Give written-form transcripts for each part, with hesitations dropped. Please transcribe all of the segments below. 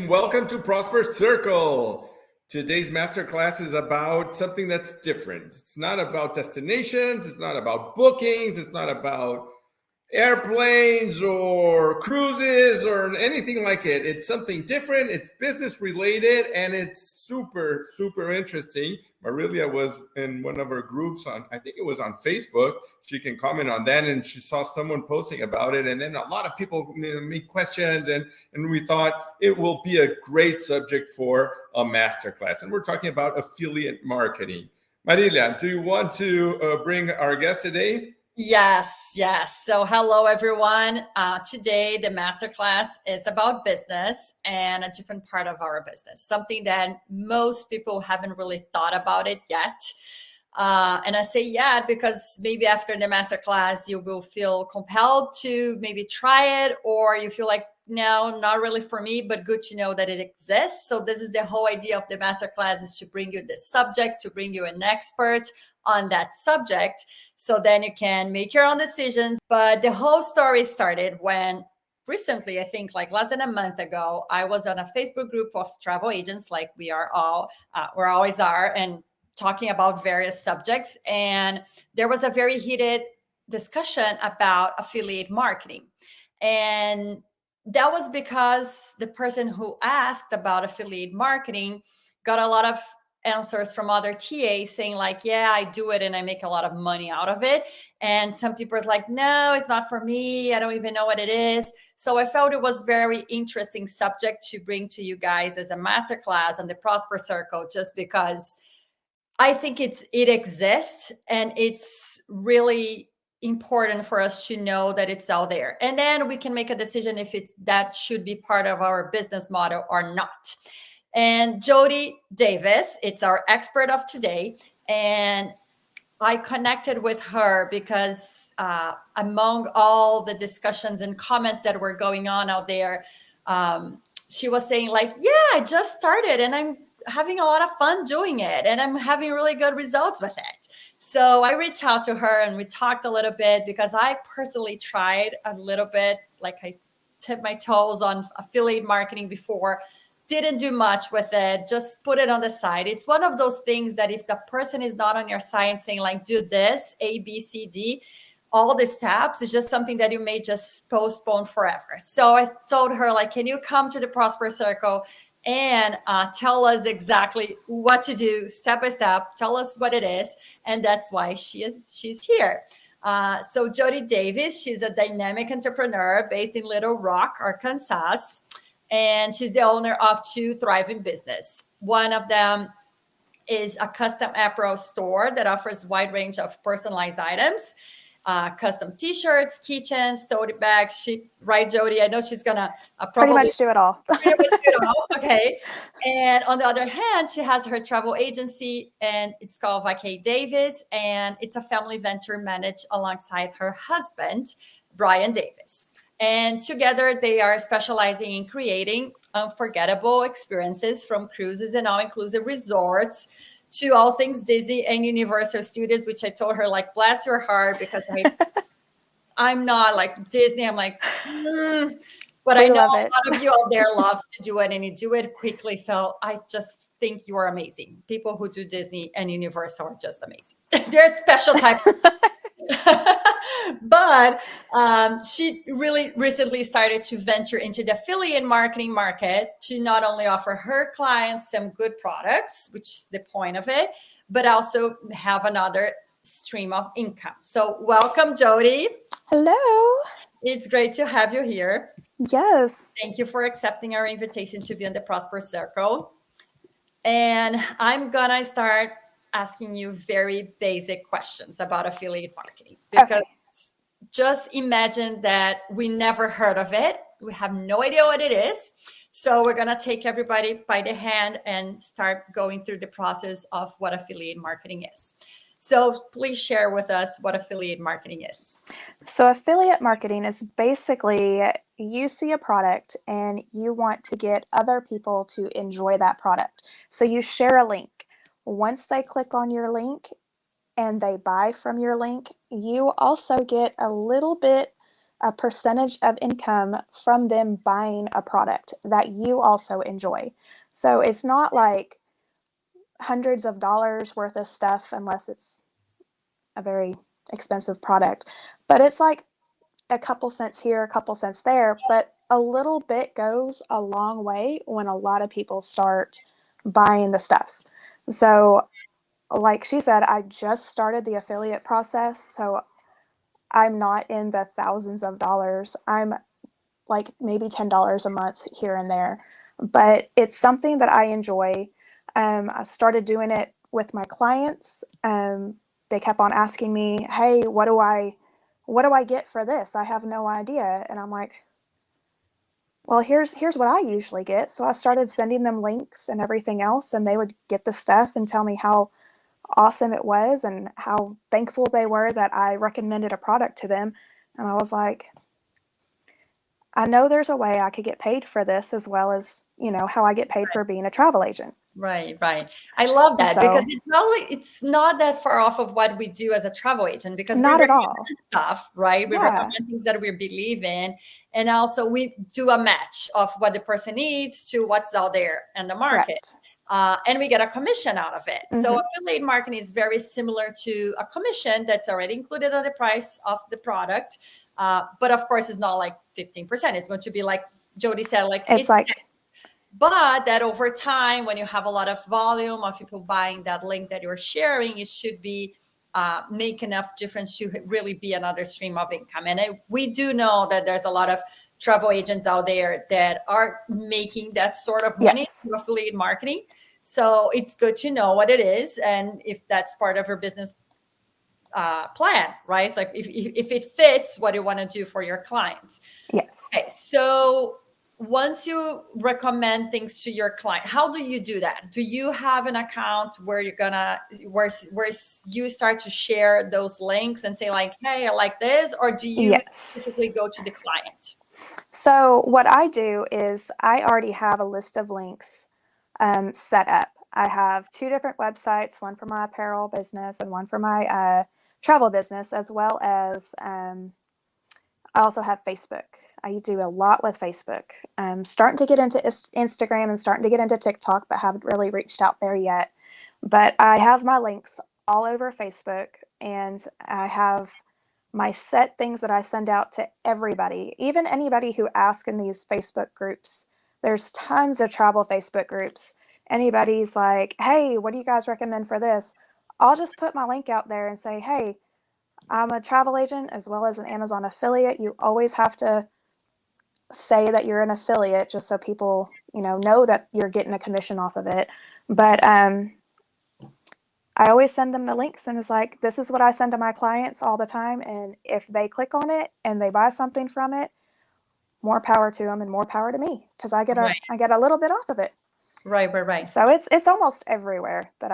and welcome to Prosper Circle. Today's masterclass is about something that's different. It's not about destinations, it's not about bookings, it's not about airplanes or cruises or anything like it. It's something different, it's business related, and it's super, super interesting. Marilia was in one of her groups on, I think it was on Facebook. She can comment on that, and she saw someone posting about it, and then a lot of people make questions, and we thought it will be a great subject for a masterclass. And we're talking about affiliate marketing. Marilia, do you want to bring our guest today? Yes. So hello, everyone. Today, the masterclass is about business and a different part of our business, something that most people haven't really thought about it yet. And I say yet because maybe after the masterclass, you will feel compelled to maybe try it, or you feel like, no, not really for me, but good to know that it exists. So this is the whole idea of the masterclass, is to bring you the subject, to bring you an expert on that subject. So then you can make your own decisions. But the whole story started when recently, I think like less than a month ago, I was on a Facebook group of travel agents, like we are all, we always are, and talking about various subjects. And there was a very heated discussion about affiliate marketing. And that was because the person who asked about affiliate marketing got a lot of answers from other TAs saying like, yeah, I do it and I make a lot of money out of it. And some people are like, no, it's not for me. I don't even know what it is. So I felt it was very interesting subject to bring to you guys as a masterclass on the Prosper Circle, just because I think it exists, and it's really important for us to know that it's out there. And then we can make a decision if that should be part of our business model or not. And Jodi Davis, it's our expert of today. And I connected with her because among all the discussions and comments that were going on out there, she was saying like, yeah, I just started and I'm having a lot of fun doing it, and I'm having really good results with it. So I reached out to her and we talked a little bit, because I personally tried a little bit, like I tipped my toes on affiliate marketing before, didn't do much with it, just put it on the side. It's one of those things that if the person is not on your side saying like, do this, A, B, C, D, all the steps, is just something that you may just postpone forever. So I told her like, can you come to the Prosper Circle and tell us exactly what to do step by step, tell us what it is. And that's why she's here. So Jodi Davis, she's a dynamic entrepreneur based in Little Rock, Arkansas. And she's the owner of two thriving business. One of them is a custom apparel store that offers a wide range of personalized items, custom t-shirts, keychains, tote bags. Right, Jodi? I know she's gonna pretty much do it all. Pretty much do it all. Okay. And on the other hand, she has her travel agency, and it's called VK Davis, and it's a family venture managed alongside her husband, Brian Davis. And together they are specializing in creating unforgettable experiences, from cruises and all-inclusive resorts to all things Disney and Universal Studios, which I told her, like, bless your heart, because I'm not like Disney. I'm like, but I know a lot of you out there loves to do it, and you do it quickly. So I just think you are amazing. People who do Disney and Universal are just amazing. They're a special type of But she really recently started to venture into the affiliate marketing market to not only offer her clients some good products, which is the point of it, but also have another stream of income. So welcome, Jodi. Hello. It's great to have you here. Yes. Thank you for accepting our invitation to be on the Prosper Circle. And I'm going to start asking you very basic questions about affiliate marketing, because just imagine that we never heard of it. We have no idea what it is. So we're going to take everybody by the hand and start going through the process of what affiliate marketing is. So please share with us what affiliate marketing is. So affiliate marketing is basically, you see a product and you want to get other people to enjoy that product. So you share a link. Once they click on your link and they buy from your link, you also get a little bit a percentage of income from them buying a product that you also enjoy. So it's not like hundreds of dollars worth of stuff unless it's a very expensive product, but it's like a couple cents here, a couple cents there, but a little bit goes a long way when a lot of people start buying the stuff. So, like she said, I just started the affiliate process, so I'm not in the thousands of dollars. I'm like maybe $10 a month here and there, but it's something that I enjoy. I started doing it with my clients. They kept on asking me, "Hey, what do I get for this? I have no idea." And I'm like, "Well, here's what I usually get." So I started sending them links and everything else, and they would get the stuff and tell me how awesome it was and how thankful they were that I recommended a product to them. And I was like, I know there's a way I could get paid for this as well as, how I get paid for being a travel agent. Right, right. I love that because So, it's not that far off of what we do as a travel agent because we not at all. recommend stuff, right? We Yeah, recommend things that we believe in, and also we do a match of what the person needs to what's out there in the market. correct. And we get a commission out of it. So Hmm. affiliate marketing is very similar to a commission that's already included on the price of the product. But of course, it's not like 15%. It's going to be like Jodi said, like It's like, but that over time, when you have a lot of volume of people buying that link that you're sharing, it should be make enough difference to really be another stream of income. And we do know that there's a lot of travel agents out there that are making that sort of money through yes, affiliate marketing. So it's good to know what it is, and if that's part of your business plan, right? It's like if it fits what you want to do for your clients. yes. Okay, so once you recommend things to your client, how do you do that? Do you have an account where you're gonna where you start to share those links and say like, "Hey, I like this," or do you Yes. specifically go to the client? So what I do is I already have a list of links set up. I have two different websites, one for my apparel business and one for my travel business, as well as I also have Facebook. I do a lot with Facebook. I'm starting to get into Instagram and starting to get into TikTok, but haven't really reached out there yet. But I have my links all over Facebook, and I have my set things that I send out to everybody, even anybody who asks in these Facebook groups. There's tons of travel Facebook groups. Anybody's like, "Hey, what do you guys recommend for this?" I'll just put my link out there and say, "Hey, I'm a travel agent as well as an Amazon affiliate." You always have to say that you're an affiliate just so people, know that you're getting a commission off of it. But I always send them the links and it's like, this is what I send to my clients all the time. And if they click on it and they buy something from it, more power to them and more power to me because Right, I get a little bit off of it. right. So it's almost everywhere that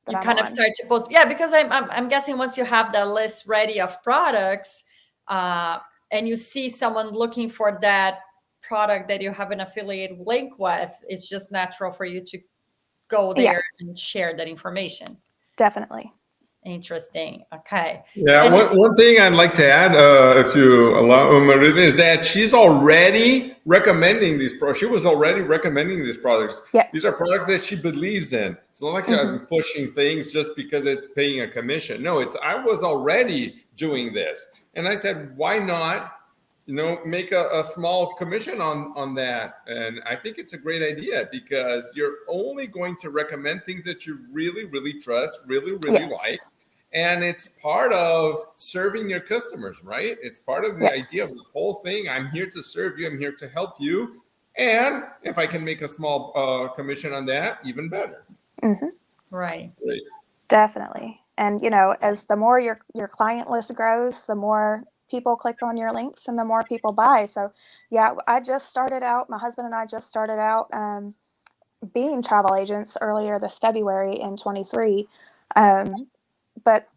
You I'm kind of on. start to post, yeah, because I'm guessing once you have the list ready of products, and you see someone looking for that product that you have an affiliate link with, it's just natural for you to go Yeah, there and share that information. definitely. Interesting. Okay. Yeah, And one thing I'd like to add, if you allow, Marina, is that she's already recommending these products. She was already recommending these products. These are Yes. products that she believes in. It's not like Hmm. I'm pushing things just because it's paying a commission. No, it's I was already doing this, and I said, why not? Make a small commission on that. And I think it's a great idea because you're only going to recommend things that you really, really trust, really, really like. Yes. And it's part of serving your customers, right? It's part of the idea of the Yes. whole thing. I'm here to serve you. I'm here to help you. And if I can make a small commission on that, even better. Hmm. right. Great. Definitely. And as the more your client list grows, the more people click on your links and the more people buy. So yeah, I just started out, my husband and I just started out being travel agents earlier this February in 23. But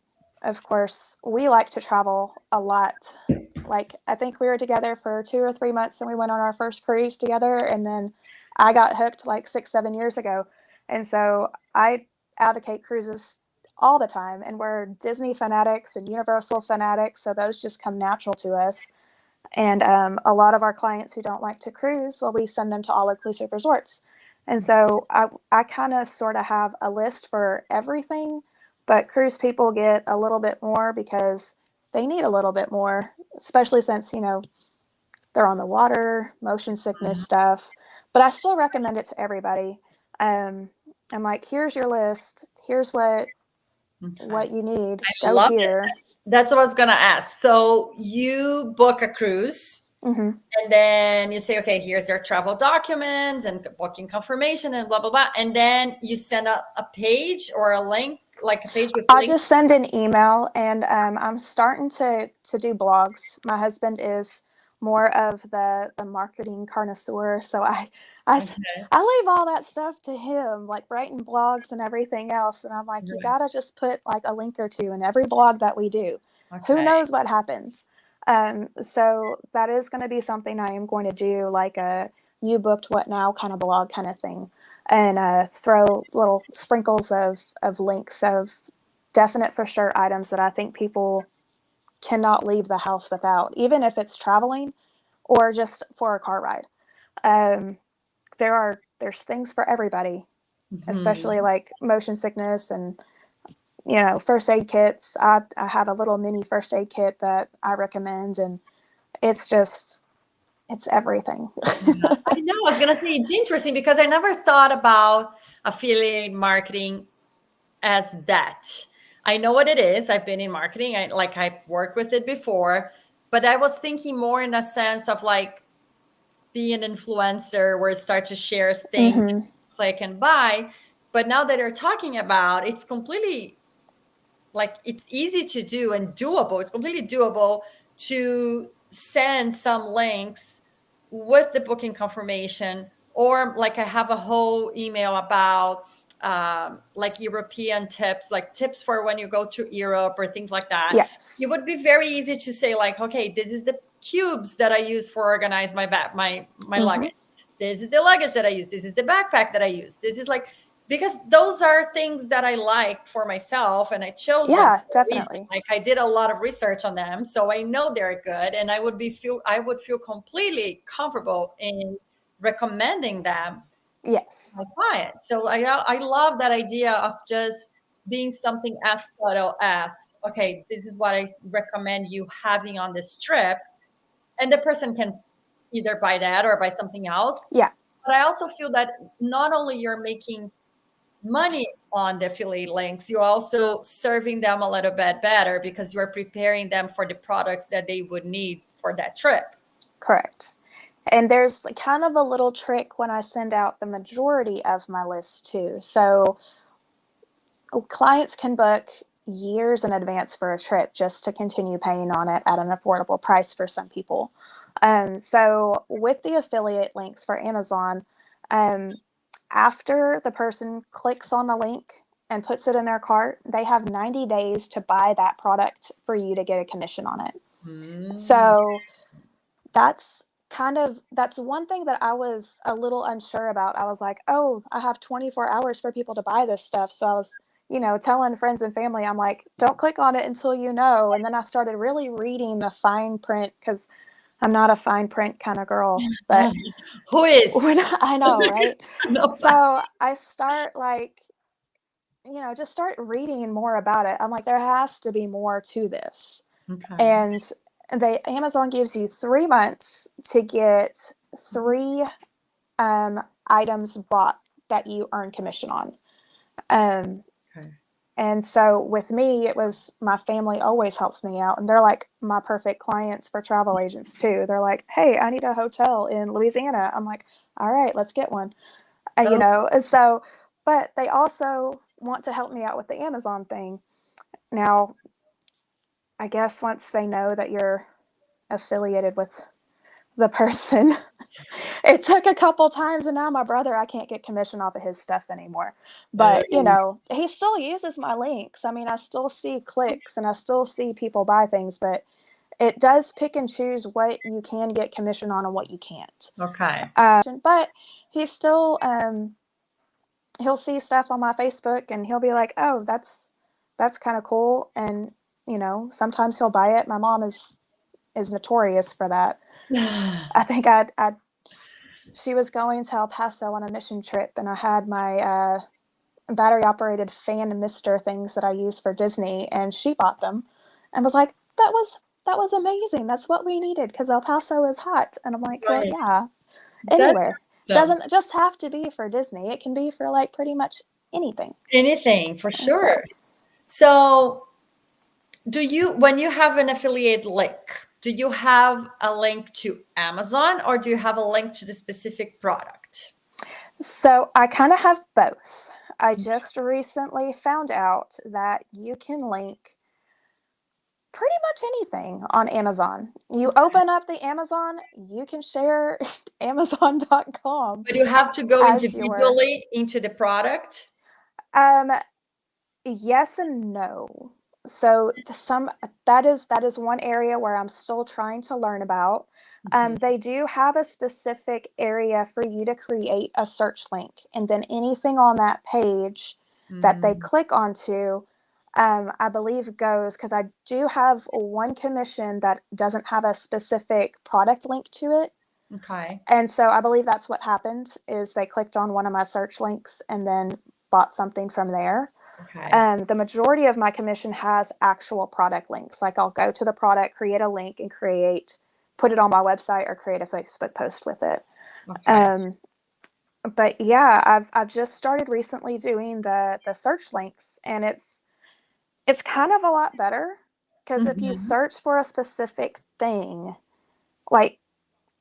of course, we like to travel a lot. Like I think we were together for 2 or 3 months and we went on our first cruise together, and then I got hooked like 6, 7 years ago. And so I advocate cruises all the time, and we're Disney fanatics and Universal fanatics, so those just come natural to us. And a lot of our clients who don't like to cruise, well, we send them to all-inclusive resorts. And so I kind of sort of have a list for everything, but cruise people get a little bit more because they need a little bit more, especially since, you know, they're on the water, motion sickness stuff. But I still recommend it to everybody. I'm like, here's your list. Here's what you need. I Go love it. here. That's what I was gonna ask. So you book a cruise, hmm and then you say, okay, here's their travel documents and booking confirmation and blah blah blah, and then you send a page or a link, like a page with I'll links. just send an email, and I'm starting to do blogs. My husband is more of the marketing connoisseur, so Okay. I leave all that stuff to him, like writing blogs and everything else. And I'm like, you Right. gotta just put like a link or two in every blog that we do. Who Okay. knows what happens? So that is going to be something I am going to do, like a you booked what now kind of blog kind of thing, and throw little sprinkles of links of definite for sure items that I think people cannot leave the house without, even if it's traveling or just for a car ride. Um, there's things for everybody, especially Mhm. like motion sickness and, you know, first aid kits. I have a little mini first aid kit that I recommend, and it's just it's everything. Yeah, I know. I was gonna say it's interesting because I never thought about affiliate marketing as that. I know what it is. I've been in marketing. I've worked with it before, but I was thinking more in a sense of like being an influencer where it starts to share things, hmm click and buy. But now that you're talking about, it's completely like it's easy to do and doable. It's completely doable to send some links with the booking confirmation, or like I have a whole email about like European tips, like tips for when you go to Europe or things like that. It Yes. would be very easy to say like, okay, this is the cubes that I use for organize my my hmm luggage. This is the luggage that I use. This is the backpack that I use. This is like, because those are things that I like for myself, and I chose them Yeah, for a reason. definitely. Like I did a lot of research on them, so I know they're good, and I would feel completely comfortable in recommending them to my Yes. clients. So I love that idea of just being something as subtle as, okay, this is what I recommend you having on this trip, and the person can either buy that or buy something else. Yeah. But I also feel that not only you're making money on the affiliate links, you're also serving them a little bit better because you're preparing them for the products that they would need for that trip. Correct. And there's kind of a little trick when I send out the majority of my list too. So clients can book years in advance for a trip just to continue paying on it at an affordable price for some people. So with the affiliate links for Amazon, um, after the person clicks on the link and puts it in their cart, they have 90 days to buy that product for you to get a commission on it. Mm. So that's one thing that I was a little unsure about. I was like, oh, I have 24 hours for people to buy this stuff. So I was, you know, telling friends and family, I'm like, don't click on it until you know. And then I started really reading the fine print because I'm not a fine print kind of girl, but Who is? when I know, right? No, So I start like, you know, just start reading more about it. I'm like, there has to be more to this. okay. And Amazon gives you 3 months to get three items bought that you earn commission on. Um, Okay. and so with me, it was my family always helps me out, and they're like my perfect clients for travel agents too. They're like, "Hey, I need a hotel in Louisiana." I'm like, "All right, let's get one." You Oh, know, and so, but they also want to help me out with the Amazon thing. Now, I guess once they know that you're affiliated with the person. It took a couple times, and now my brother, I can't get commission off of his stuff anymore. But, you know, he still uses my links. I mean, I still see clicks and I still see people buy things, but it does pick and choose what you can get commission on and what you can't. okay. But he still he'll see stuff on my Facebook and he'll be like, "Oh, that's that's kind of cool. And, you know, sometimes he'll buy it. My mom is notorious for that. I think she was going to El Paso on a mission trip, and I had my battery operated fan mister things that I use for Disney, and she bought them and was like, that was amazing. That's what we needed because El Paso is hot. And I'm like, well, Right. yeah, That's anywhere. awesome. Doesn't just have to be for Disney. It can be for like pretty much anything. Anything, for sure. So when you have an affiliate link, do you have a link to Amazon or do you have a link to the specific product? So I kind of have both. I just recently found out that you can link pretty much anything on Amazon. You open up the Amazon, you can share Amazon.com. But you have to go as individually into the product? Yes and no. So that is one area where I'm still trying to learn about. They do have a specific area for you to create a search link, and then anything on that page that they click onto, I believe goes, because I do have one commission that doesn't have a specific product link to it. Okay. And so I believe that's what happened, is they clicked on one of my search links and then bought something from there. Okay. The majority of my commission has actual product links. Like I'll go to the product, create a link, and put it on my website or create a Facebook post with it. Okay. But yeah, I've just started recently doing the search links, and it's kind of a lot better because if you search for a specific thing, like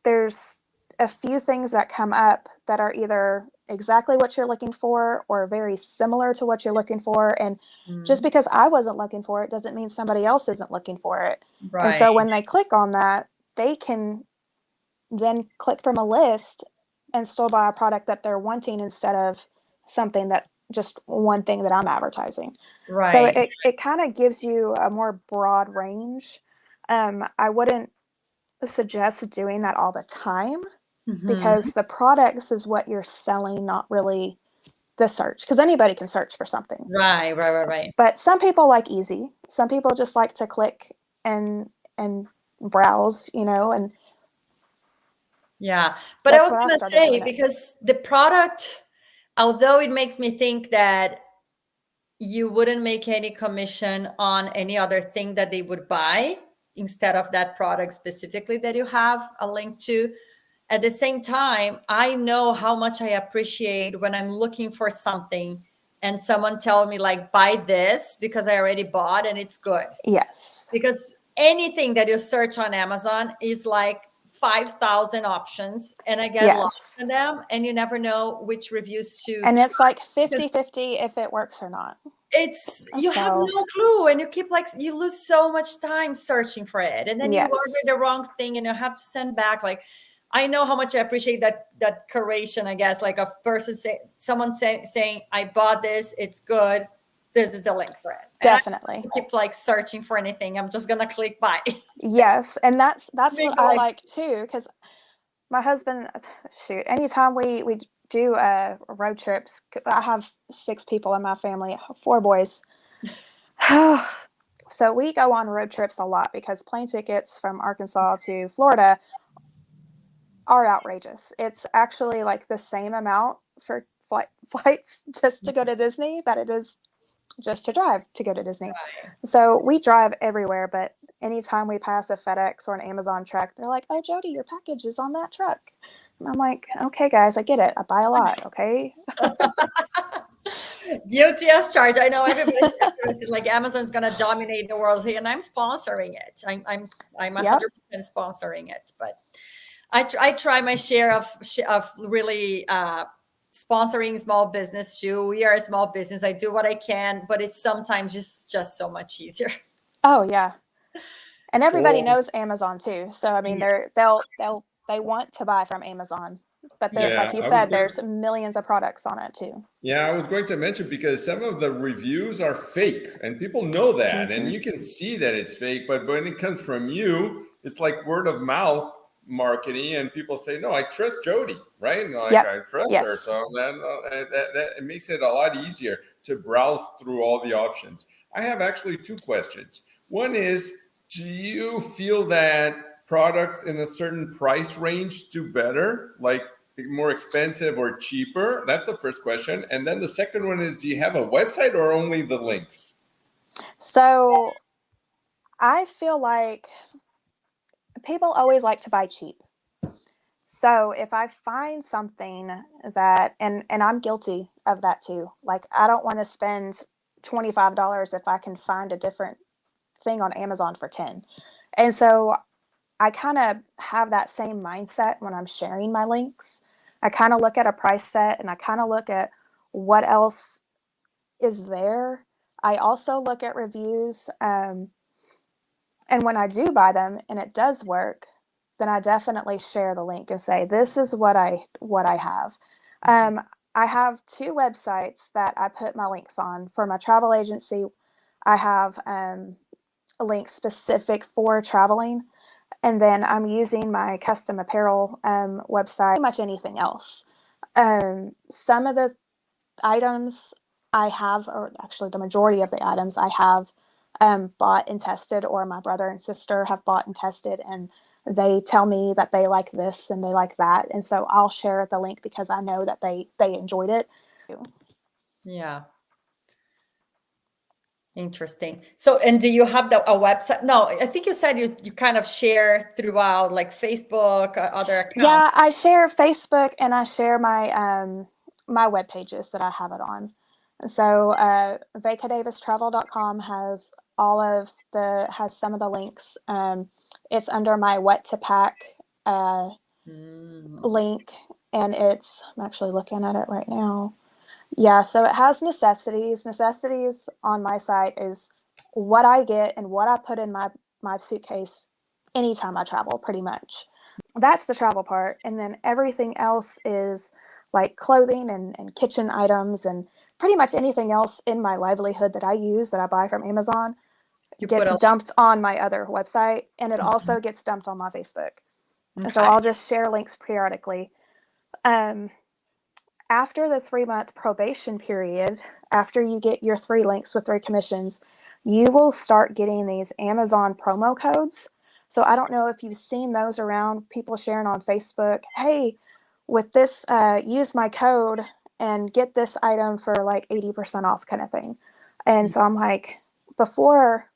there's a few things that come up that are either exactly what you're looking for or very similar to what you're looking for. And just because I wasn't looking for it doesn't mean somebody else isn't looking for it. Right. And so when they click on that, they can then click from a list and still buy a product that they're wanting instead of something that just one thing that I'm advertising. Right. So it kind of gives you a more broad range. I wouldn't suggest doing that all the time because the products is what you're selling, not really the search, because anybody can search for something. Right. But some people like easy. Some people just like to click and browse, you know, and yeah. But I that's was what I going to started say, doing it. because the product, although it makes me think that you wouldn't make any commission on any other thing that they would buy instead of that product specifically that you have a link to. At the same time, I know how much I appreciate when I'm looking for something and someone tell me like, buy this because I already bought and it's good. Yes. Because anything that you search on Amazon is like 5,000 options, and I get lost in them, and you never know which reviews to and it's try, like 50-50 if it works or not. It's you have no clue, and you keep like, you lose so much time searching for it, and then you order the wrong thing and you have to send back. Like, I know how much I appreciate that curation, I guess, like a person someone saying I bought this, it's good, this is the link for it. Definitely. And I keep like searching for anything, I'm just gonna click buy. Yes, and that's what I like too, because my husband, anytime we do road trips, I have 6 people in my family, 4 boys. So we go on road trips a lot because plane tickets from Arkansas to Florida are outrageous. It's actually like the same amount for flights just to go to Disney that it is just to drive to go to Disney. Right. So we drive everywhere, but anytime we pass a FedEx or an Amazon truck, they're like, "Oh, Jodi, your package is on that truck." And I'm like, "Okay, guys, I get it. I buy a lot, okay?" UTS charge. I know everybody like Amazon's gonna dominate the world here, and I'm sponsoring it. I'm 100% sponsoring it, but I try my share of really sponsoring small business too. We are a small business. I do what I can, but it's sometimes just so much easier. Oh yeah, and everybody knows Amazon too. So I mean, they want to buy from Amazon, but like you said, there's millions of products on it too. Yeah, I was going to mention, because some of the reviews are fake, and people know that, and you can see that it's fake. But when it comes from you, it's like word of mouth. marketing, and people say, no, I trust Jodi, right? And like, Yep. I trust her. Yes. So then that it makes it a lot easier to browse through all the options. I have actually two questions. One is, do you feel that products in a certain price range do better, like more expensive or cheaper? That's the first question. And then the second one is, do you have a website or only the links? So I feel like people always like to buy cheap. So if I find something that, and I'm guilty of that too, like I don't want to spend $25 if I can find a different thing on Amazon for 10. And so I kind of have that same mindset when I'm sharing my links. I kind of look at a price set and I kind of look at what else is there. I also look at reviews. And when I do buy them and it does work, then I definitely share the link and say, this is what I have. I have two websites that I put my links on. For my travel agency, I have a link specific for traveling. And then I'm using my custom apparel website, pretty much anything else. Some of the items I have, or actually the majority of the items I have bought and tested, or my brother and sister have bought and tested, and they tell me that they like this and they like that. And so I'll share the link because I know that they enjoyed it. Yeah. Interesting. So, and do you have a website? No, I think you said you kind of share throughout, like Facebook, other accounts. Yeah, I share Facebook and I share my my web pages that I have it on. So vacadavistravel.com has has some of the links. It's under my what to pack link, and I'm actually looking at it right now. Yeah, so it has necessities. Necessities on my site is what I get and what I put in my suitcase anytime I travel, pretty much. That's the travel part. And then everything else is like clothing and kitchen items and pretty much anything else in my livelihood that I use that I buy from Amazon gets dumped on my other website, and it also gets dumped on my Facebook. Okay. So I'll just share links periodically. After the 3-month probation period, after you get your 3 links with 3 commissions, you will start getting these Amazon promo codes. So I don't know if you've seen those around, people sharing on Facebook, hey, with this, use my code and get this item for like 80% off kind of thing. And so I'm like, before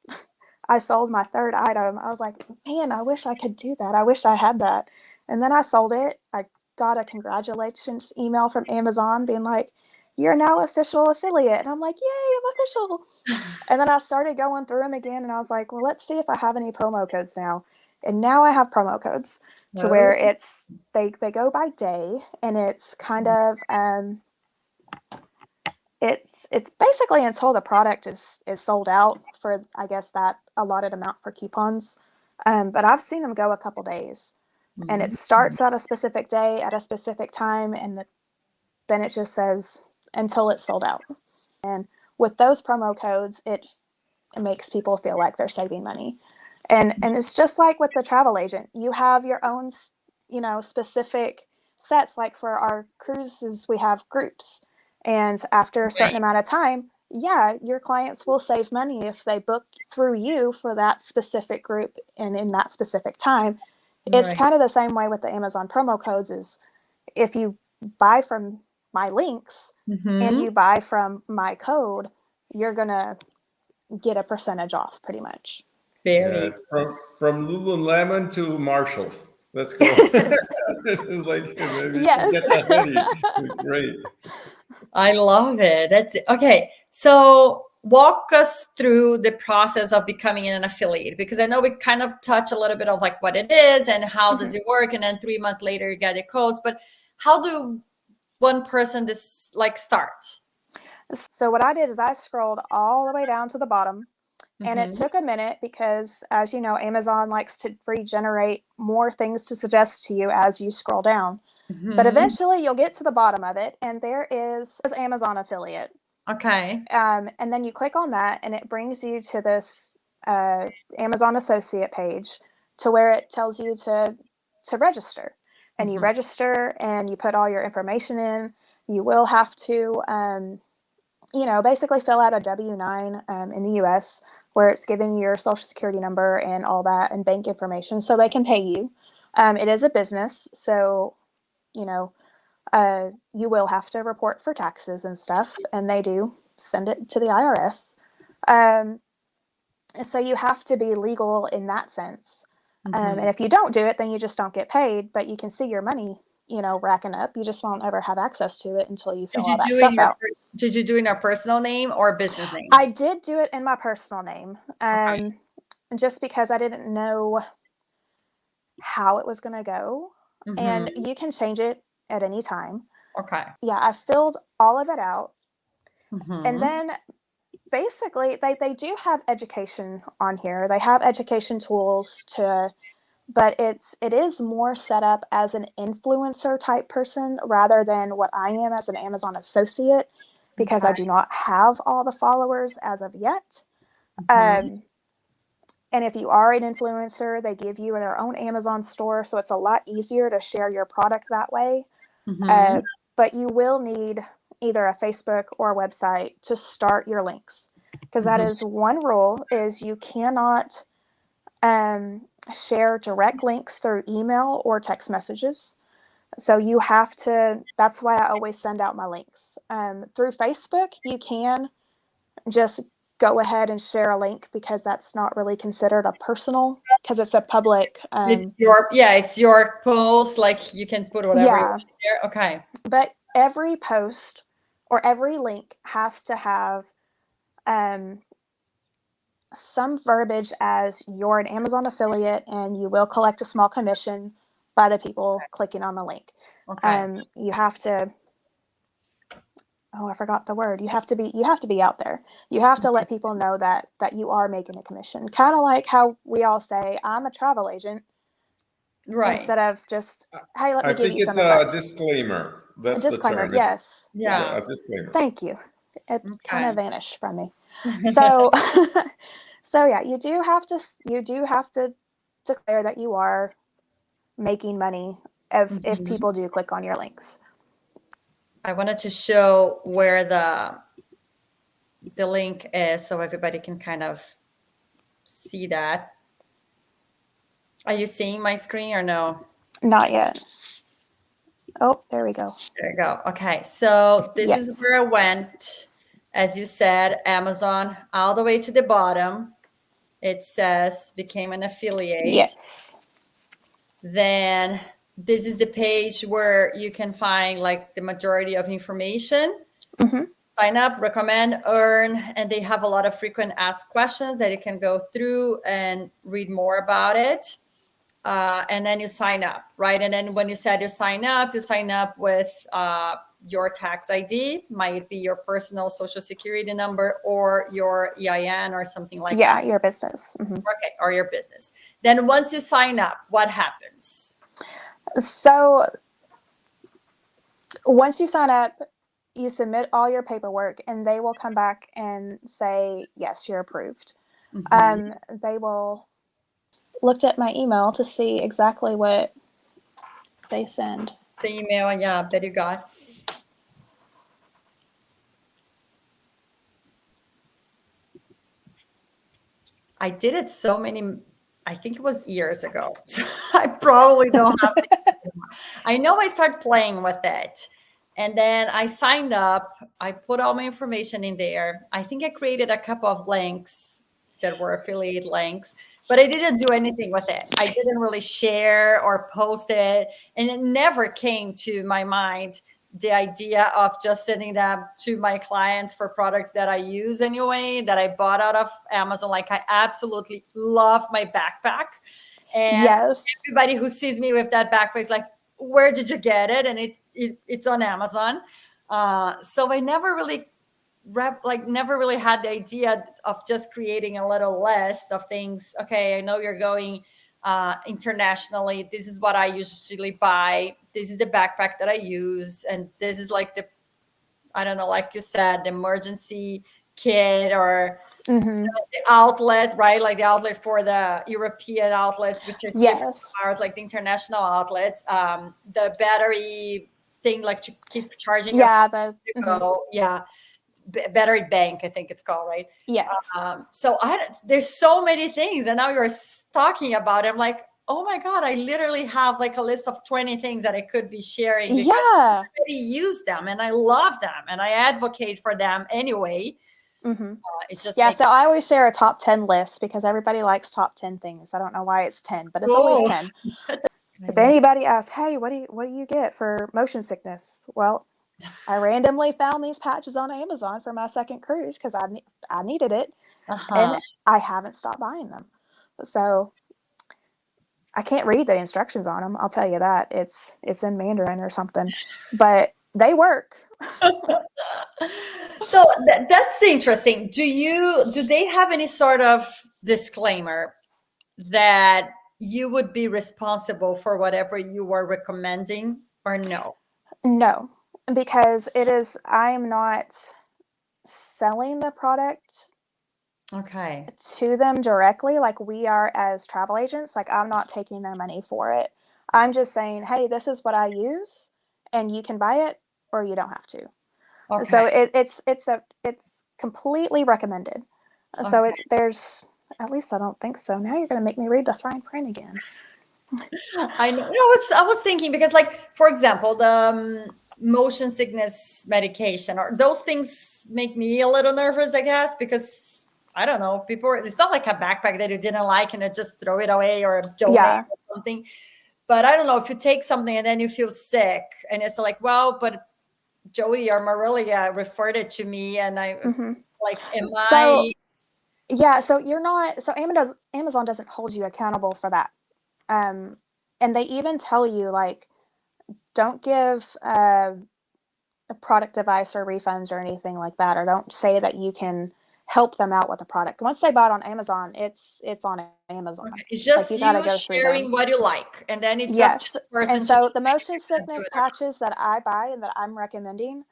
I sold my 3rd item, I was like, man, I wish I could do that. I wish I had that. And then I sold it. I got a congratulations email from Amazon being like, you're now official affiliate. And I'm like, yay, I'm official. And then I started going through them again, and I was like, well, let's see if I have any promo codes now. And now I have promo codes to where it's they go by day, and it's kind of it's basically until the product is sold out for, I guess, that allotted amount for coupons. But I've seen them go a couple days. And it starts at a specific day at a specific time, and then it just says until it's sold out. And with those promo codes, it makes people feel like they're saving money. And it's just like with the travel agent. You have your own, specific sets. Like for our cruises, we have groups. And after a certain amount of time, yeah, your clients will save money if they book through you for that specific group and in that specific time. It's kind of the same way with the Amazon promo codes. Is if you buy from my links and you buy from my code, you're gonna get a percentage off, pretty much. Very from Lululemon to Marshalls. Let's go. It's like, yes, get that hoodie. Great. I love it. That's it. Okay. So walk us through the process of becoming an affiliate, because I know we kind of touch a little bit of like what it is and how does it work, and then 3 months later you get the codes. But how do one person start? So what I did is I scrolled all the way down to the bottom, and it took a minute because, as you know, Amazon likes to regenerate more things to suggest to you as you scroll down. But eventually you'll get to the bottom of it, and there is Amazon affiliate. Okay. And then you click on that, and it brings you to this Amazon associate page, to where it tells you to to register. And you register and you put all your information in. You will have to, basically fill out a W-9 in the US where it's giving you your social security number and all that and bank information so they can pay you. It is a business, so, you will have to report for taxes and stuff, and they do send it to the IRS. So you have to be legal in that sense. And if you don't do it, then you just don't get paid, but you can see your money, racking up. You just won't ever have access to it until you fill all that stuff out. Did you do it in a personal name or a business name? I did do it in my personal name, just because I didn't know how it was going to go. And you can change it at any time. Okay. Yeah, I filled all of it out. And then basically they do have education on here. They have education tools but it is more set up as an influencer type person rather than what I am as an Amazon associate, because I do not have all the followers as of yet. And if you are an influencer, they give you their own Amazon store, so it's a lot easier to share your product that way. But you will need either a Facebook or a website to start your links, because that is one rule, is you cannot share direct links through email or text messages. So you have to, that's why I always send out my links. Through Facebook, you can just go ahead and share a link, because that's not really considered a personal, because it's a public. It's your post. Like you can put whatever you want there. Okay. But every post or every link has to have some verbiage as you're an Amazon affiliate and you will collect a small commission by the people clicking on the link. You have to, I forgot the word. You have to be out there. You have to let people know that you are making a commission. Kind of like how we all say, I'm a travel agent. Right. Instead of just, hey, let me give you some advice. I think it's a disclaimer. That's a disclaimer, the term. Yes. Yeah, a disclaimer. Thank you. It kind of vanished from me. So, so yeah, you do have to declare that you are making money if people do click on your links. I wanted to show where the link is so everybody can kind of see that. Are you seeing my screen or no? Not yet. Oh, there we go. There you go. Okay, so this is where I went. As you said, Amazon, all the way to the bottom. It says became an affiliate. Yes. Then this is the page where you can find like the majority of information. Sign up, recommend, earn, and they have a lot of frequent asked questions that you can go through and read more about it. And then you sign up, right? And then when you said you sign up with your tax ID, might be your personal social security number or your EIN or something like that. Yeah, your business. Okay, or your business. Then once you sign up, what happens? So once you sign up, you submit all your paperwork and they will come back and say, yes, you're approved. They will looked at my email to see exactly what they send. The email, that you got. I did it so many, I think it was years ago. So I probably don't have it anymore. I know I started playing with it. And then I signed up. I put all my information in there. I think I created a couple of links that were affiliate links, but I didn't do anything with it. I didn't really share or post it. And it never came to my mind the idea of just sending them to my clients for products that I use anyway, that I bought out of Amazon. Like I absolutely love my backpack. And everybody who sees me with that backpack is like, where did you get it? And it's on Amazon. So I never really had the idea of just creating a little list of things. Okay, I know you're going internationally. This is what I usually buy. This is the backpack that I use. And this is like like you said, the emergency kit or Mm-hmm. The outlet, right? Like the outlet for the European outlets, which are different Yes. from ours, like the international outlets. The battery thing, like to keep charging your Yeah. phone to go. Yeah. Battery bank, I think it's called, right? Yes. So there's so many things, and now you're talking about it. I'm like, oh my god, I literally have like a list of 20 things that I could be sharing because I already use them and I love them and I advocate for them anyway. Mm-hmm. It's just So I always share a top 10 list because everybody likes top 10 things. I don't know why it's 10, but it's always 10. If anybody asks, hey, what do you get for motion sickness? Well, I randomly found these patches on Amazon for my second cruise because I needed it, and I haven't stopped buying them. So I can't read the instructions on them. I'll tell you that. It's in Mandarin or something, but they work. So that's interesting. Do they have any sort of disclaimer that you would be responsible for whatever you were recommending, or no? No, because I am not selling the product to them directly like we are as travel agents. Like, I'm not taking their money for it. I'm just saying, hey, this is what I use, and you can buy it or you don't have to. So it's completely recommended. So there's, at least I don't think so. Now you're going to make me read the fine print again. I know. I was thinking because, like, for example, the motion sickness medication, or those things make me a little nervous, I guess, because I don't know, it's not like a backpack that you didn't like and you just throw it away or donate or something. But I don't know, if you take something and then you feel sick and it's like, well, but Jodi or Marilia referred it to me, and I like, so you're not, so Amazon doesn't hold you accountable for that. And they even tell you, like, don't give a product advice or refunds or anything like that, or don't say that you can help them out with a product. Once they buy it on Amazon, it's on Amazon. It's just like, you sharing what you like, and then it's up to the person. And so the motion sickness patches that I buy and that I'm recommending,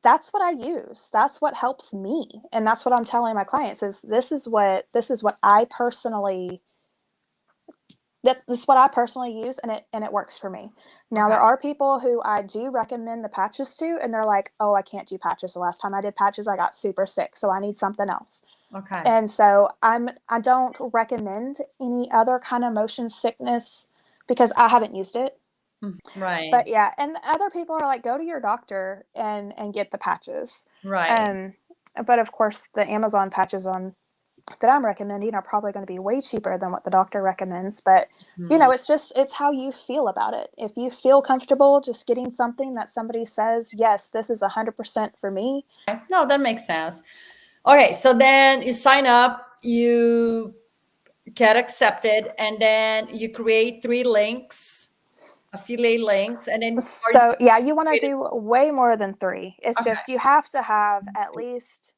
that's what I use. That's what helps me, and that's what I'm telling my clients is this is what I personally. This is what I personally use, and it works for me. Now, there are people who I do recommend the patches to, and they're like, oh, I can't do patches. The last time I did patches, I got super sick, so I need something else. And so I don't recommend any other kind of motion sickness because I haven't used it. Right. But yeah, and other people are like, go to your doctor and get the patches. Right. But of course, the Amazon patches that I'm recommending are probably going to be way cheaper than what the doctor recommends. But, it's how you feel about it. If you feel comfortable just getting something that somebody says, yes, this is 100% for me. No, that makes sense. Okay. So then you sign up, you get accepted, and then you create 3 links, affiliate links. And then you want to do way more than 3. It's just, you have to have at least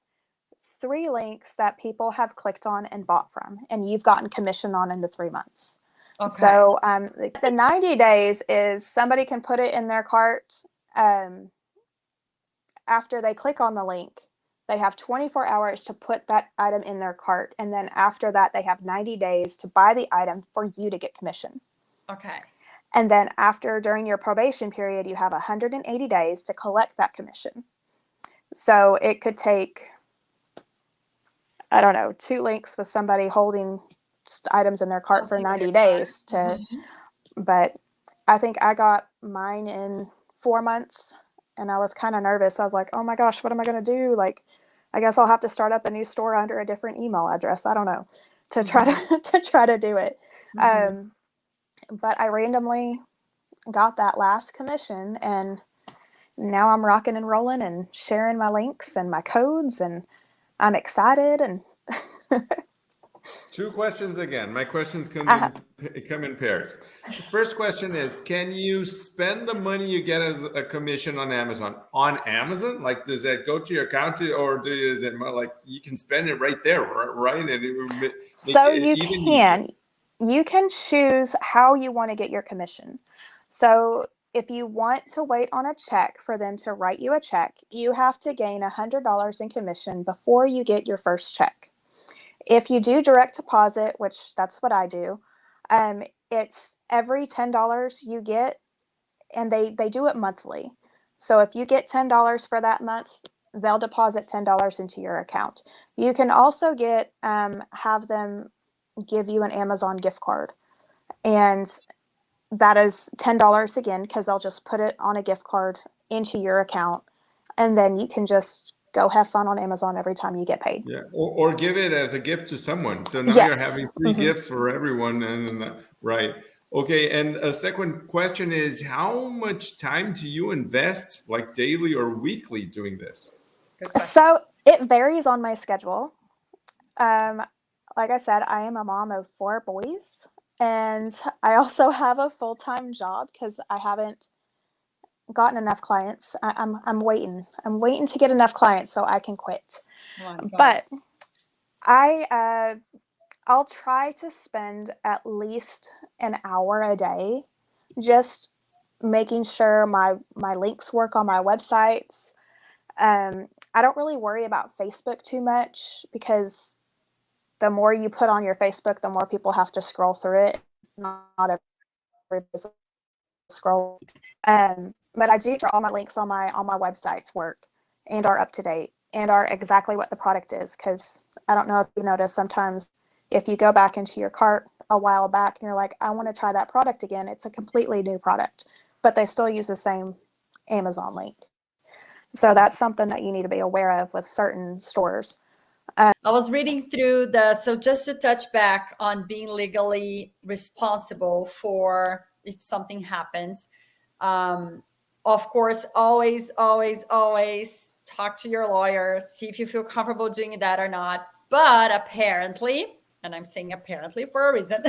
3 links that people have clicked on and bought from, and you've gotten commission on in the 3 months. So the 90 days is somebody can put it in their cart. After they click on the link, they have 24 hours to put that item in their cart. And then after that, they have 90 days to buy the item for you to get commission. And then during your probation period, you have 180 days to collect that commission. So it could take, I don't know, 2 links with somebody holding items in their cart for 90 days but I think I got mine in 4 months, and I was kind of nervous. I was like, oh my gosh, what am I going to do? Like, I guess I'll have to start up a new store under a different email address. I don't know, to try to do it. But I randomly got that last commission, and now I'm rocking and rolling and sharing my links and my codes, and I'm excited. And 2 questions again. My questions come in pairs. The first question is, can you spend the money you get as a commission on Amazon? Like, does that go to your account, or is it like you can spend it right there, right? And you can choose how you want to get your commission. So if you want to wait on a check for them to write you a check, you have to gain $100 in commission before you get your first check. If you do direct deposit, which that's what I do, it's every $10 you get, and they do it monthly. So if you get $10 for that month, they'll deposit $10 into your account. You can also get have them give you an Amazon gift card, and that is $10 again, because they'll just put it on a gift card into your account, and then you can just go have fun on Amazon every time you get paid. Yeah, or give it as a gift to someone. So now you're having Yes. free gifts for everyone, and right. Okay, and a second question is, how much time do you invest, like daily or weekly, doing this? Good question. So it varies on my schedule. Like I said, I am a mom of 4 boys, and I also have a full-time job because I haven't gotten enough clients. I'm waiting. I'm waiting to get enough clients so I can quit. Oh my God. But I'll try to spend at least an hour a day just making sure my links work on my websites. I don't really worry about Facebook too much, because the more you put on your Facebook, the more people have to scroll through it. Not every scroll. But I do make sure all my links on my websites work and are up to date and are exactly what the product is. Because I don't know if you noticed, sometimes if you go back into your cart a while back and you're like, I want to try that product again, it's a completely new product, but they still use the same Amazon link. So that's something that you need to be aware of with certain stores. I was reading through so just to touch back on being legally responsible for if something happens. Of course, always talk to your lawyer, see if you feel comfortable doing that or not. But apparently, and I'm saying apparently for a reason,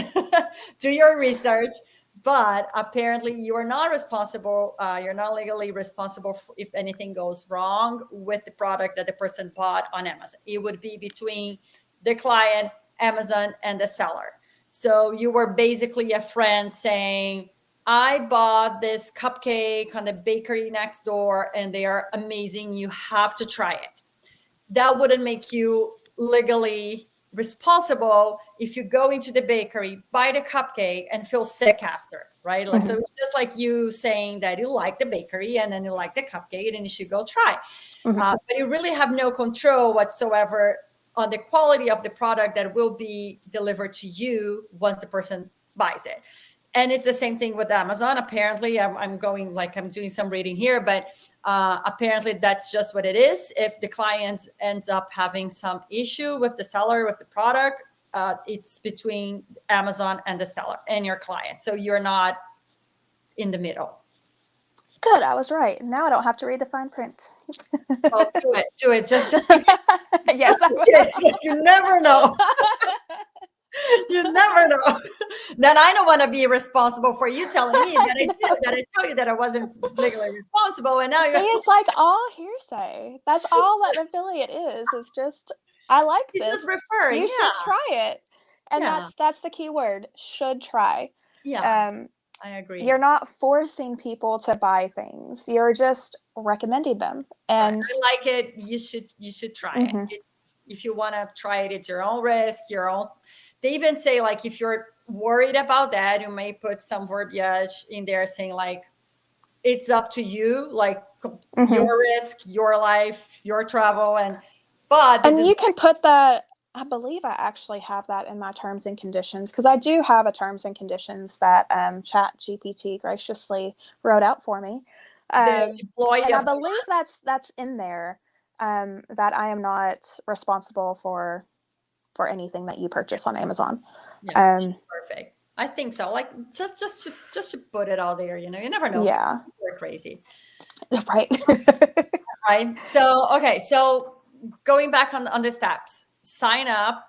do your research. But apparently you are not responsible. You're not legally responsible if anything goes wrong with the product that the person bought on Amazon. It would be between the client, Amazon, and the seller. So you were basically a friend saying, I bought this cupcake on the bakery next door and they are amazing. You have to try it. That wouldn't make you legally responsible if you go into the bakery, buy the cupcake, and feel sick after, right? Like, so it's just like you saying that you like the bakery and then you like the cupcake and you should go try. But you really have no control whatsoever on the quality of the product that will be delivered to you once the person buys it. And it's the same thing with Amazon. Apparently, I'm doing some reading here, but apparently that's just what it is. If the client ends up having some issue with the seller, with the product, it's between Amazon and the seller and your client. So you're not in the middle. Good, I was right. Now I don't have to read the fine print. Well, do it. Just yes, I will. You never know. You never know. Then I don't want to be responsible for you telling me that I tell you that I wasn't legally responsible, and now See, it's like all hearsay. That's all that an affiliate is. It's just, I like this. Just referring. You should try it, and that's the key word. Should try. Yeah, I agree. You're not forcing people to buy things. You're just recommending them. And I like it. You should try it. If you want to try it at your own risk, they even say, like, if you're worried about that, you may put some verbiage in there saying, like, it's up to you, like your risk, your life, your travel. And you can put that, I believe I actually have that in my terms and conditions, because I do have a terms and conditions that ChatGPT graciously wrote out for me. And I believe that's in there, that I am not responsible for anything that you purchase on Amazon. Yeah, that's perfect. I think so. Like just to put it out there, you never know. Yeah, we're crazy, right? Right. So okay. So going back on the steps: sign up,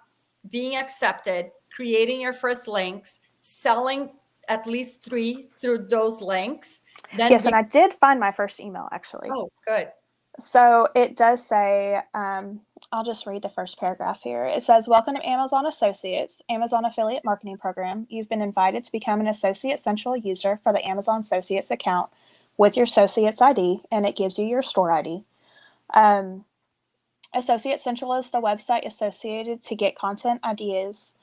being accepted, creating your first links, selling at least 3 through those links. Then yes, and I did find my first email, actually. Oh, good. So it does say, I'll just read the first paragraph here. It says, welcome to Amazon Associates, Amazon Affiliate Marketing Program. You've been invited to become an Associate Central user for the Amazon Associates account with your Associates ID, and it gives you your store ID. And Associate Central is the website associated to get content ideas,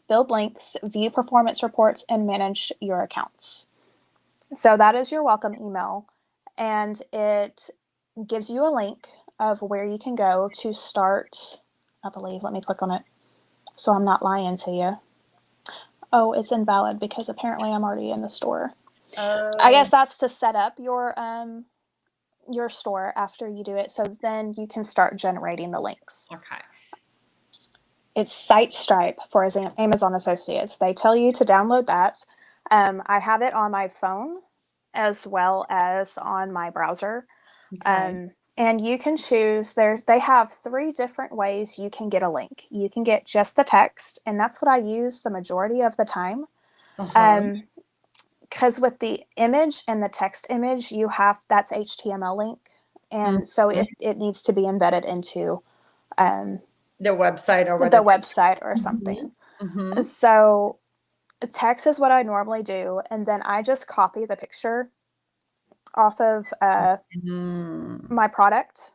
build links, view performance reports, and manage your accounts. So that is your welcome email, and it gives you a link of where you can go to start, I believe. Let me click on it so I'm not lying to you. Oh, it's invalid because apparently I'm already in the store. I guess that's to set up your store after you do it, so then you can start generating the links. Okay. It's SiteStripe for Amazon Associates. They tell you to download that. I have it on my phone as well as on my browser. Okay. And you can choose they have 3 different ways you can get a link. You can get just the text, and that's what I use the majority of the time. Because with the image and the text image, that's HTML link. And so it needs to be embedded into the website or the website or something. So text is what I normally do, and then I just copy the picture off of my product,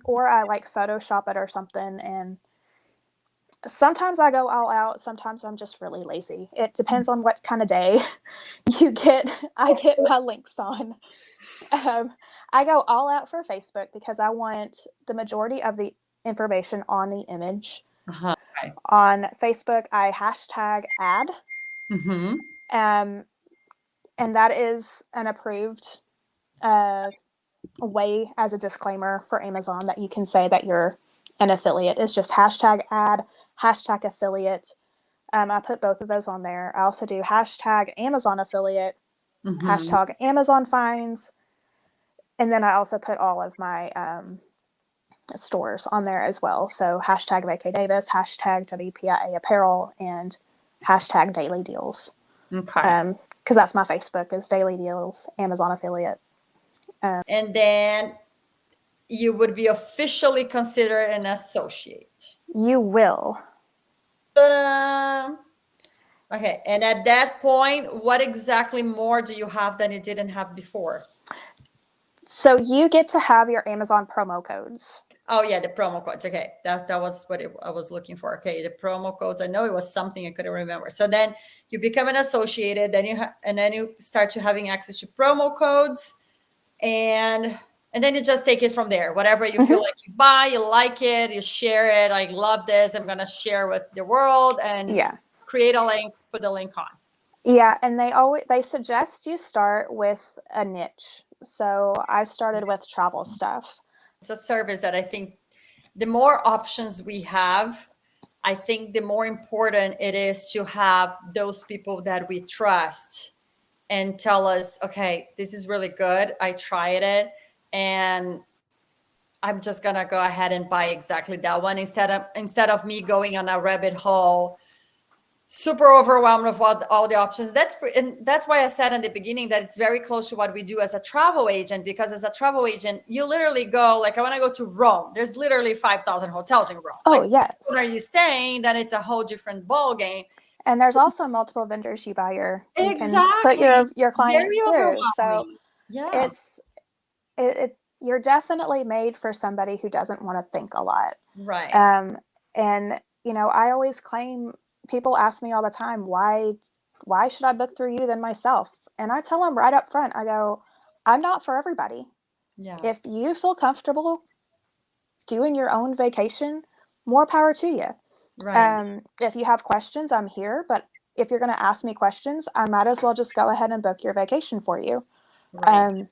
or I like Photoshop it or something. And sometimes I go all out. Sometimes I'm just really lazy. It depends on what kind of day I get my links on. I go all out for Facebook because I want the majority of the information on the image. Okay. On Facebook, I hashtag ad. And that is an approved way as a disclaimer for Amazon that you can say that you're an affiliate. It's just hashtag ad, hashtag affiliate. I put both of those on there. I also do hashtag Amazon affiliate, hashtag Amazon finds. And then I also put all of my stores on there as well. So hashtag VK Davis, hashtag WPIA apparel, and hashtag daily deals. Okay. Because that's my Facebook is daily deals, Amazon affiliate. And then you would be officially considered an associate. You will. Ta-da! Okay. And at that point, what exactly more do you have than you didn't have before? So you get to have your Amazon promo codes. Oh yeah, the promo codes. Okay, that was what I was looking for. Okay, the promo codes. I know it was something I couldn't remember. So then you become an associated, then you start to having access to promo codes, and then you just take it from there. Whatever you feel like you buy, you like it, you share it. I love this. I'm gonna share with the world and create a link, put the link on. Yeah, and they suggest you start with a niche. So I started with travel stuff. It's a service that I think the more options we have, I think the more important it is to have those people that we trust and tell us, okay, this is really good. I tried it and I'm just going to go ahead and buy exactly that one instead of me going on a rabbit hole, super overwhelmed with all the options. That's why I said in the beginning that it's very close to what we do as a travel agent, because as a travel agent, you literally go, like, I want to go to Rome. There's literally 5,000 hotels in Rome. Oh, like, yes. Where are you staying? Then it's a whole different ball game. And there's also multiple vendors you can Exactly. put your clients Very through. overwhelming. So yeah, you're definitely made for somebody who doesn't want to think a lot. Right. And I always claim, people ask me all the time, why should I book through you than myself? And I tell them right up front, I go, I'm not for everybody. Yeah. If you feel comfortable doing your own vacation, more power to you. Right. If you have questions, I'm here. But if you're going to ask me questions, I might as well just go ahead and book your vacation for you. Right.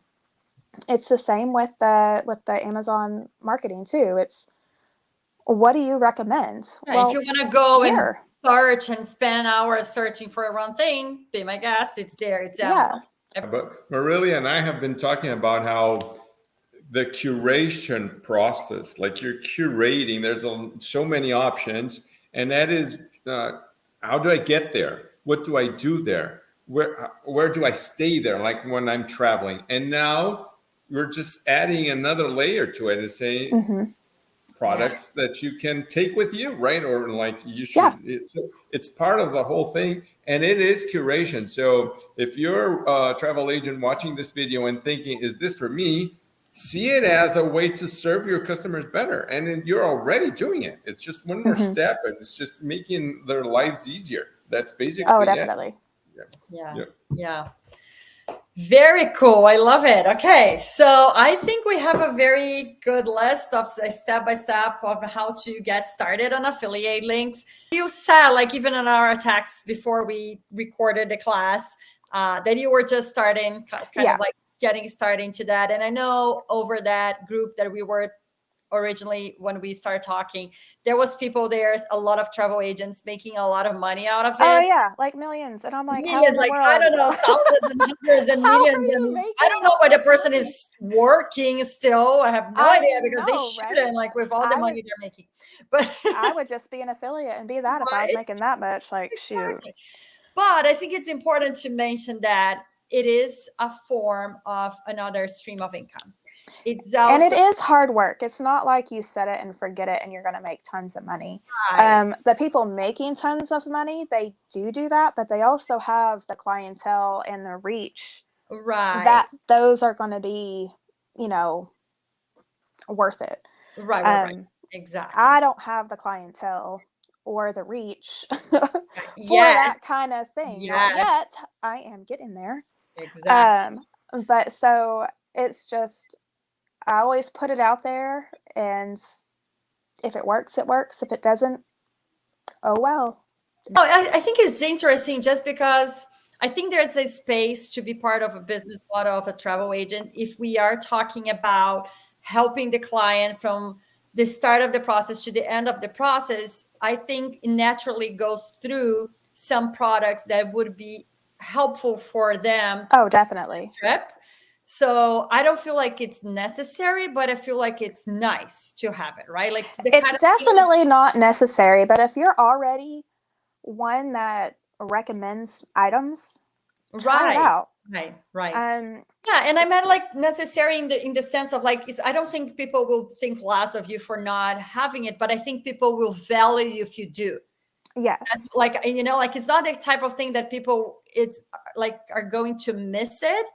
It's the same with the Amazon marketing too. It's, what do you recommend? Right. Well, if you want to go and search and spend hours searching for one thing, be my guest. It's there. It's Amazon. But Marilia and I have been talking about how the curation process, like you're curating, there's so many options, and that is how do I get there? What do I do there? Where do I stay there? Like when I'm traveling, and now we're just adding another layer to it and saying products that you can take with you, right? Or like you should. It's part of the whole thing, and it is curation. So if you're a travel agent watching this video and thinking, "Is this for me?" see it as a way to serve your customers better. And then you're already doing it. It's just one more step, and it's just making their lives easier. That's basically Oh, definitely. Yeah. Very cool. I love it. Okay. So I think we have a very good list of step by step of how to get started on affiliate links. You said, like, even in our attacks before we recorded the class, that you were just starting, kind of like getting started into that. And I know over that group that we were originally, when we started talking, there was people there, a lot of travel agents making a lot of money out of it. Oh yeah, like millions. And I'm like, how in Millions, the like, world? I don't know, thousands and hundreds and How are millions. you And making I don't know that why the much person money? is working still. I have no I idea, because they know, right? shouldn't, like, with all the money they're making. But I would just be an affiliate and be that if I was Right? making that much. Like, shoot. Exactly. But I think it's important to mention that it is a form of another stream of income. It's also, And it is hard work. It's not like you set it and forget it and you're going to make tons of money. right, The people making tons of money, they do that, but they also have the clientele and the reach right, that those are going to be, you know, worth it. right. Exactly. I don't have the clientele or the reach for Yes, that kind of thing. Not yes, yet. I am getting there. exactly. But so it's just, I always put it out there, and if it works, it works. If it doesn't, oh well. No, I think it's interesting, just because I think there's a space to be part of a business model of a travel agent if we are talking about helping the client from the start of the process to the end of the process. I think it naturally goes through some products that would be helpful for them Oh, definitely. trip. So I don't feel like it's necessary, but I feel like it's nice to have it, right? Like, it's the It's kind of thing. definitely not necessary, but if you're already one that recommends items, try it Right, out. right. Um, Yeah, and I meant, like, necessary in the sense of, like, I don't think people will think less of you for not having it, but I think people will value you if you do. That's yes. like, like, it's not the type of thing that people, it's like, are going to miss it.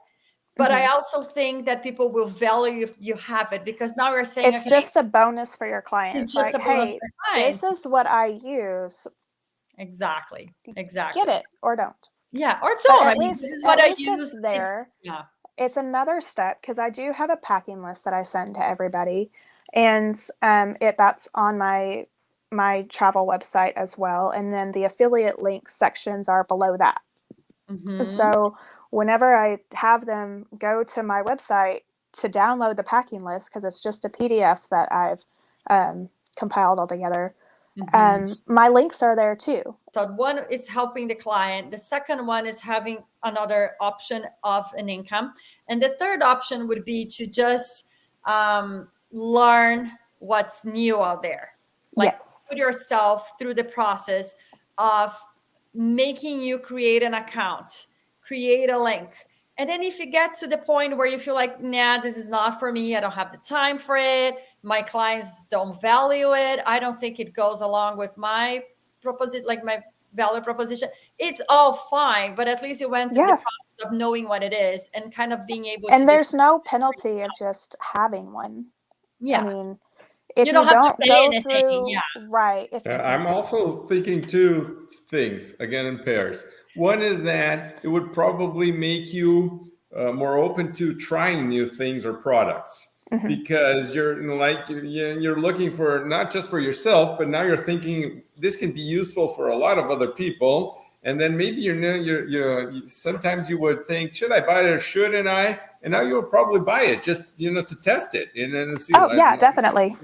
But I also think that people will value if you have it, because now we're saying, It's okay, just a bonus for your it's clients. just Like, a bonus hey, for this clients. is what I use. Exactly. Get it or don't. Yeah, or But don't. I mean, this is what at I least use. it's there. Yeah. It's another step, because I do have a packing list that I send to everybody, and that's on my travel website as well. And then the affiliate links sections are below that. So whenever I have them go to my website to download the packing list, because it's just a PDF that I've compiled all together, my links are there too. So one, it's helping the client. The second one is having another option of an income. And the third option would be to just learn what's new out there. Like, Yes. put yourself through the process of making you create an account, create a link. And then if you get to the point where you feel like, nah, this is not for me, I don't have the time for it, my clients don't value it, I don't think it goes along with my proposition, like my value proposition, it's all fine. But at least you went through the process of knowing what it is and kind of being able to. And there's no penalty of just having one. Yeah. I mean, if you you don't go anything, through, yeah. right. I'm also thinking two things, again, in pairs. One is that it would probably make you more open to trying new things or products, because you're looking for not just for yourself, but now you're thinking this can be useful for a lot of other people. And then maybe you sometimes you would think, should I buy it or shouldn't I? And now you would probably buy it just to test it and then see. Oh yeah, definitely.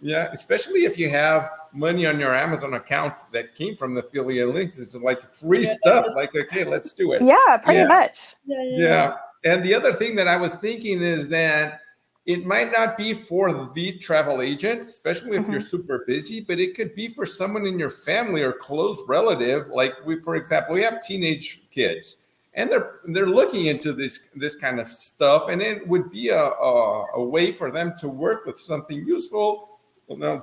Yeah, especially if you have money on your Amazon account that came from the affiliate links. It's like free stuff. Like, okay, let's do it. Yeah, pretty much. Yeah. And the other thing that I was thinking is that it might not be for the travel agent, especially if you're super busy, but it could be for someone in your family or close relative. Like for example, we have teenage kids, and they're looking into this kind of stuff, and it would be a way for them to work with something useful.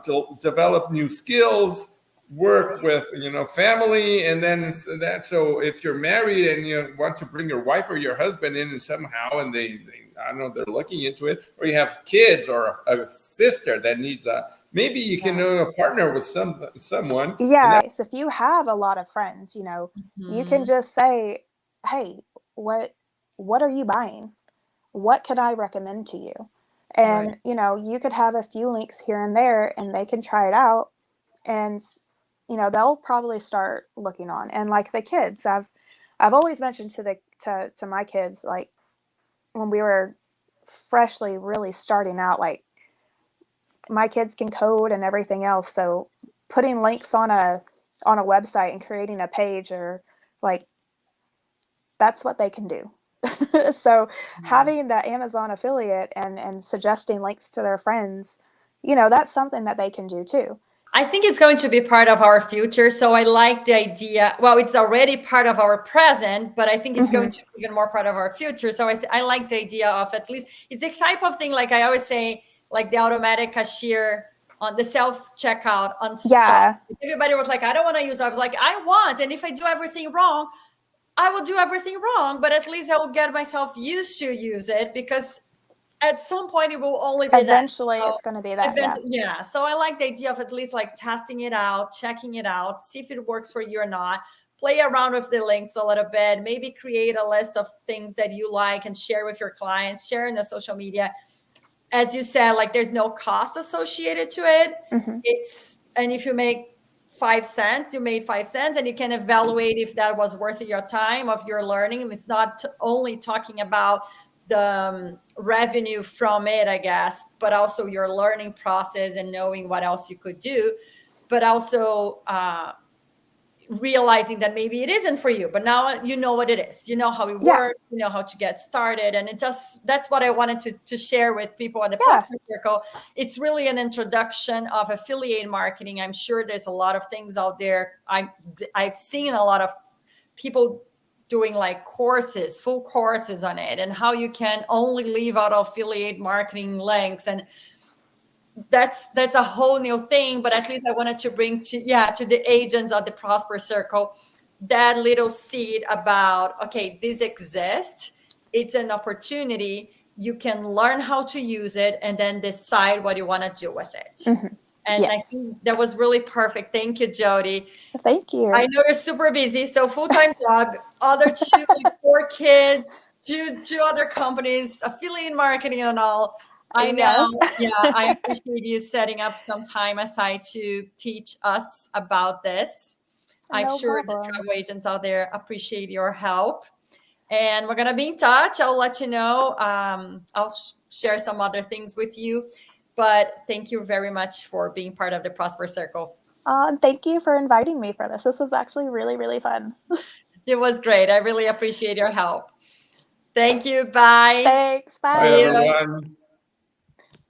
To develop new skills, work with family, and then that. So if you're married and you want to bring your wife or your husband in somehow, and they I don't know, they're looking into it, or you have kids or a sister that needs maybe you can partner with someone. Yeah. So if you have a lot of friends, you can just say, hey, what are you buying? What could I recommend to you? And, you could have a few links here and there and they can try it out and, they'll probably start looking on. And like the kids, I've always mentioned to my kids, like when we were freshly really starting out, like my kids can code and everything else. So putting links on a website and creating a page, or like, that's what they can do. So having the Amazon affiliate and suggesting links to their friends, that's something that they can do too. I think it's going to be part of our future. So I like the idea. Well, it's already part of our present, but I think it's going to be even more part of our future. So I like the idea of, at least it's the type of thing, like I always say, like the automatic cashier on the self-checkout on shops. Everybody was like, I don't want to use it. I was like, I want. And if I do everything wrong, I will do everything wrong, but at least I will get myself used to use it, because at some point it will only be eventually that. It's going to be that. Yeah. So I like the idea of at least like testing it out, checking it out, see if it works for you or not. Play around with the links a little bit, maybe create a list of things that you like and share with your clients, share in the social media. As you said, like there's no cost associated to it. And if you make 5 cents, you made 5 cents, and you can evaluate if that was worth your time of your learning. And it's not only talking about the revenue from it, I guess, but also your learning process and knowing what else you could do, but also realizing that maybe it isn't for you, but now you know what it is, you know how it works, you know how to get started. And that's what I wanted to share with people at the Prosper Circle. It's really an introduction of affiliate marketing. I'm sure there's a lot of things out there. I've seen a lot of people doing like courses, full courses on it, and how you can only leave out affiliate marketing links. And that's a whole new thing. But at least I wanted to bring to the agents of the Prosper Circle that little seed about, okay, this exists. It's an opportunity. You can learn how to use it and then decide what you want to do with it. And I think that was really perfect. Thank you, Jodi. Thank you. I know you're super busy. So full-time job, other 4 kids, two other companies, affiliate marketing and all. I know. I appreciate you setting up some time aside to teach us about this. I'm sure the travel agents out there appreciate your help. And we're going to be in touch. I'll let you know. I'll share some other things with you. But thank you very much for being part of the Prosper Circle. Thank you for inviting me for this. This was actually really, really fun. It was great. I really appreciate your help. Thank you. Bye. Thanks. Bye. Bye, everyone.